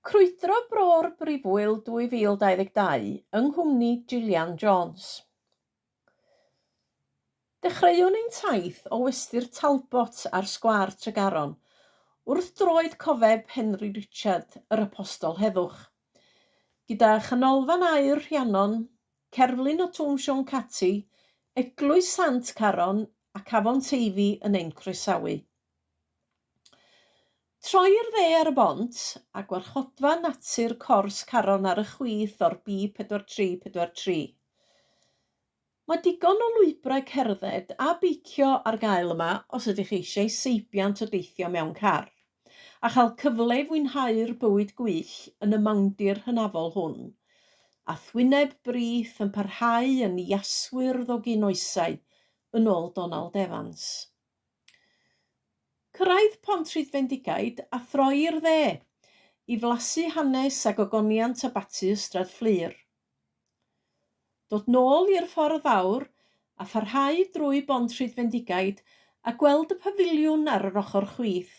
Crwydro Bro'r Brifwyl 2022 yng nghwmni Gillian Jones. Dechreuwn ein taith o westy'r Talbot ar sgwâr Tregaron, wrth droed cofeb Henry Richard, yr apostol heddwch. Gyda chanolfan aur Rhiannon, cerflun o Twm Sion Cati, eglwys Sant Caron ac afon Teifi yn ein croesawu. Troi'r dde ar y bont a gwarchodfa natur cors Caron ar y chwith o'r B4343. Mae digon o lwybrau cerdded a beicio ar gael yma os ydych eisiau seibiant o deithio mewn car, a chael cyfle i fwynhau'r bywyd gwyllt yn y mawndir hynafol hwn, a thwyneb brith yn parhau yn iaswyr ddogyn oesau yn ôl Donald Evans. Cyrraedd Pont Rhyddfendigaid a throi'r dde i flasu hanes a gogoniant abati Ystrad Fflir. Dod nôl i'r ffordd fawr a pharhau drwy Bont Rhyddfendigaid a gweld y pafiliwn ar yr ochr chwith,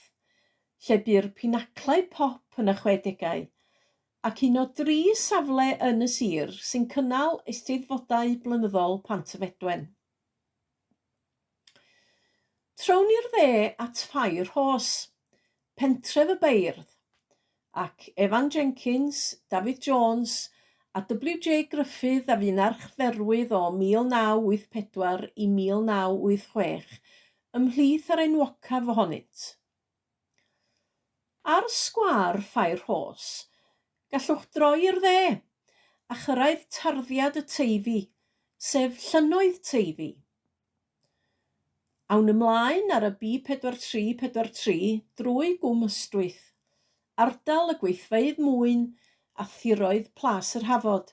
lle bu'r pinaclau pop yn y 60au, ac un o 3 safle yn y sir sy'n cynnal eisteddfodau blynyddol Pantyfedwen. Trown i'r dde at Ffair Hos, pentref y beirdd, ac Evan Jenkins, David Jones a W.J. Gruffydd a fu'n archferwydd o 1984 i 1986 ymhlith ar enwocaf ohonynt. Ar sgwâr Ffair Hos, gallwch droi'r dde a chyrraedd tarddiad y Teifi, sef llynnoedd Teifi. Awn ymlaen ar y B4343 drwy Gwm Ystwyth, ardal y gweithfeydd mwyn a thiroedd Plas yr Hafod,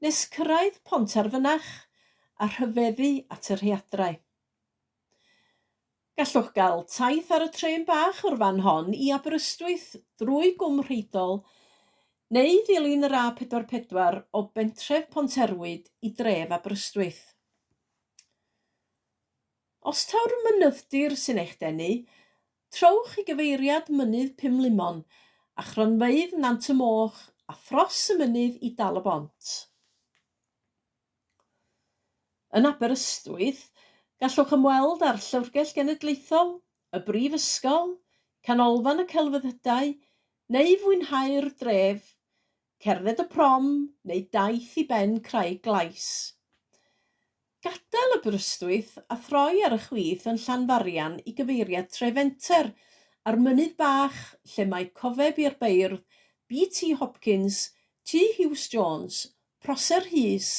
nes cyrraedd Pontarfynach a rhyfeddu at yr Rhaeadrau. Gallwch gael taith ar y trên bach o'r fan hon i Aberystwyth drwy Gwm Rheidol, neu ddilyn yr A44 o bentref Ponterwyd i dref Aberystwyth. Os taw'r mynydd-dir sy'n eich denu, trowch i gyfeiriad mynydd Pumlimon a chronfeydd Nant y Moch a thros y mynydd i Dal y Bont. Yn Aberystwyth, gallwch ymweld â'r Llyfrgell Genedlaethol, y Brifysgol, canolfan y celfyddydau, neu fwynhau'r dref, cerdded y prom neu daith i ben Craig Glais. Gadael Aberystwyth a throi ar y chwith yn Llanfarian i gyfeiriad Trefenter ar mynydd bach lle mae cofeb i'r beirdd B.T. Hopkins, T. Hughes Jones, Prosser Rhys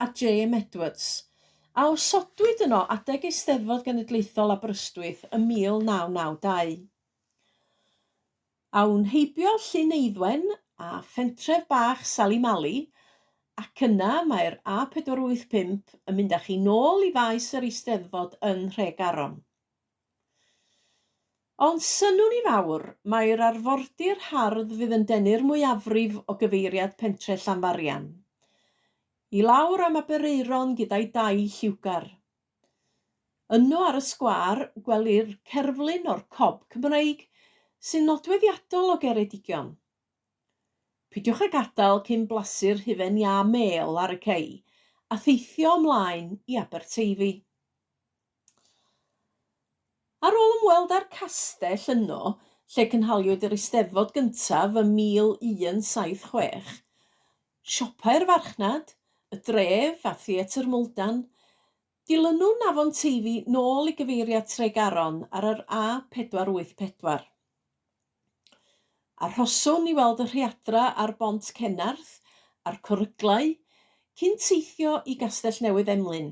a J.M. Edwards, a osodwyd yno adeg Eisteddfod Genedlaethol Aberystwyth ym 1992. Awn heibio Llyn Eiddwen a phentref bach Salimali, ac yna mae'r A485 yn mynd â chi nôl i faes yr Eisteddfod yn Nhregaron. Ond synnwn i fawr, mae'r arfordir hardd fydd yn denu'r mwyafrif o gyfeiriad pentre Llanfarian. I lawr am Abereiron gyda'i dau lliwgar. Yno ar y sgwâr gwelir cerflun o'r Cob Cymreig sy'n nodweddiadol o Geredigion. Pidiwch ag adael cyn blasu'r hufen iâ mêl ar y cei a theithio ymlaen i Aberteifi. Ar ôl ymweld â'r castell yno, lle cynhaliwyd yr Eisteddfod gyntaf ym 1176, siopau'r farchnad, y dref a Theatr Mwldan, dilynwn afon Teifi nôl i gyfeiriad Tregaron ar yr A484. Arhoswn i weld y Rhaeadra ar Bont Cenarth, a'r Coryglau, cyn teithio i Gastell Newydd Emlyn.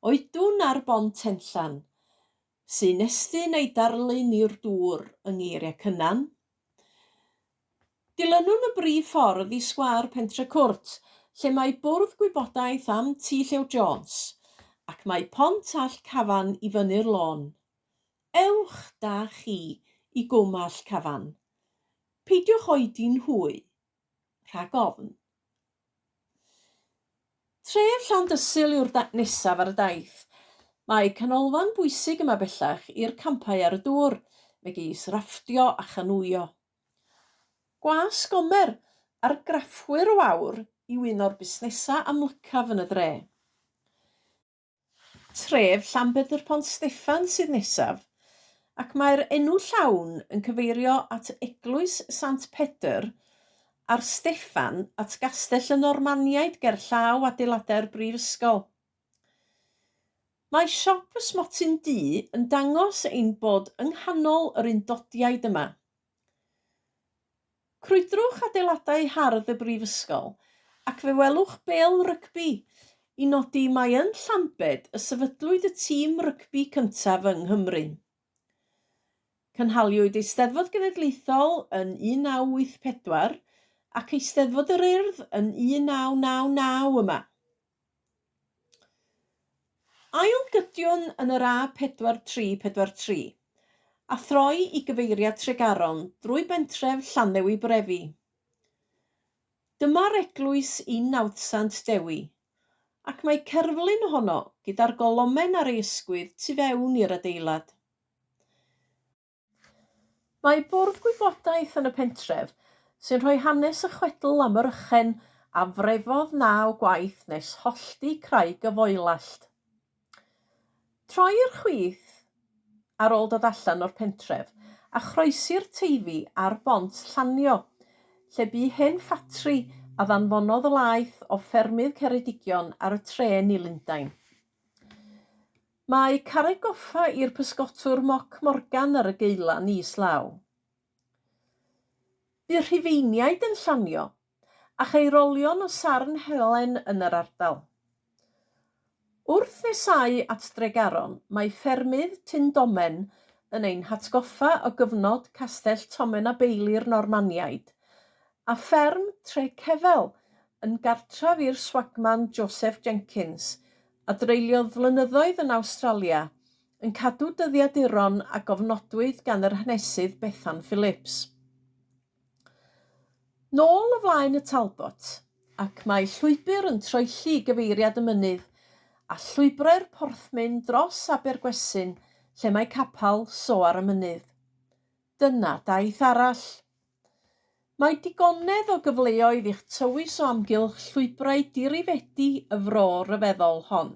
Oedwn ar Bont Tenllan, sy'n estyn ei darlun i'r dŵr yng ngeiriau Cynan. Dilynwn y brif ffordd i sgwâr Pentre Cwrt, lle mae bwrdd gwybodaeth am T. Llew Jones, ac mae Pont All Cafan i fyny'r lôn. Ewch da chi i Gwm All Cafan. Peidiwch oedi'n hwy, rhag ofn. Tref Llandysul yw'r nesaf ar y daith. Mae canolfan bwysig yma bellach i'r campau ar y dŵr, megis rafftio a chanwyo. Gwas gomer argraffwyr wawr i un o'r busnesau amlycaf yn y dre. Tref Llanbedr Pont Steffan sydd nesaf, ac mae'r enw llawn yn cyfeirio at Eglwys Sant Pedr a'r Steffan at Gastell y Normaniaid gerllaw adeiladau'r brifysgol. Mae siop ysmotyn du yn dangos ein bod yng nghanol yr undodiaid yma. Crwydrwch adeiladau hardd y brifysgol ac fe welwch bêl rygbi i nodi mai yn Llambed y sefydlwyd y tîm rygbi cyntaf yng Nghymru. Cynhaliwyd Eisteddfod Genedlaethol yn 1984 ac Eisteddfod yr Urdd yn 1999 yma. Ailgydiwn yn yr A4343 a throi i gyfeiriad Tregaron drwy bentref Llannewi Brefi. Dyma'r eglwys 1900 Dewi, ac mae cerflun ohono gyda'r golomen ar ei ysgwydd tu fewn i'r adeilad. Mae bwrdd gwybodaeth yn y pentref sy'n rhoi hanes y chwedl am yr ychen a frefodd naw gwaith nes hollti craig y foelalt. Troi'r chwith ar ôl dod allan o'r pentref a chroesi'r teifi ar bont Llanio, lle bu hen ffatri a ddanfonodd y laeth o ffermydd Ceredigion ar y tren i Lundain. Mae carreg goffa i'r pysgotwr Moc Morgan ar y geilan islaw. Bu Rhufeiniaid yn Llanio a cheirolion o Sarn Helen yn yr ardal. Wrth nesau at Dregaron, mae ffermydd Tyndomen yn ein hatgoffa o gyfnod Castell Tomen a Beili'r Normaniaid, a fferm Trecefel yn gartraf i'r swagman Joseph Jenkins a dreuliodd flynyddoedd yn Awstralia yn cadw dyddiaduron a gofnodwyd gan yr hanesydd Bethan Phillips. Nôl y flaen y Talbot, ac mae llwybr yn troelli i gyfeiriad y mynydd a llwybrau'r porthmyn dros Abergwesyn lle mae capal Soar y Mynydd. Dyna daith arall. Mae digonedd o gyfleoedd i'ch tywys o amgylch llwybrau dirifedi y fro ryfeddol hon.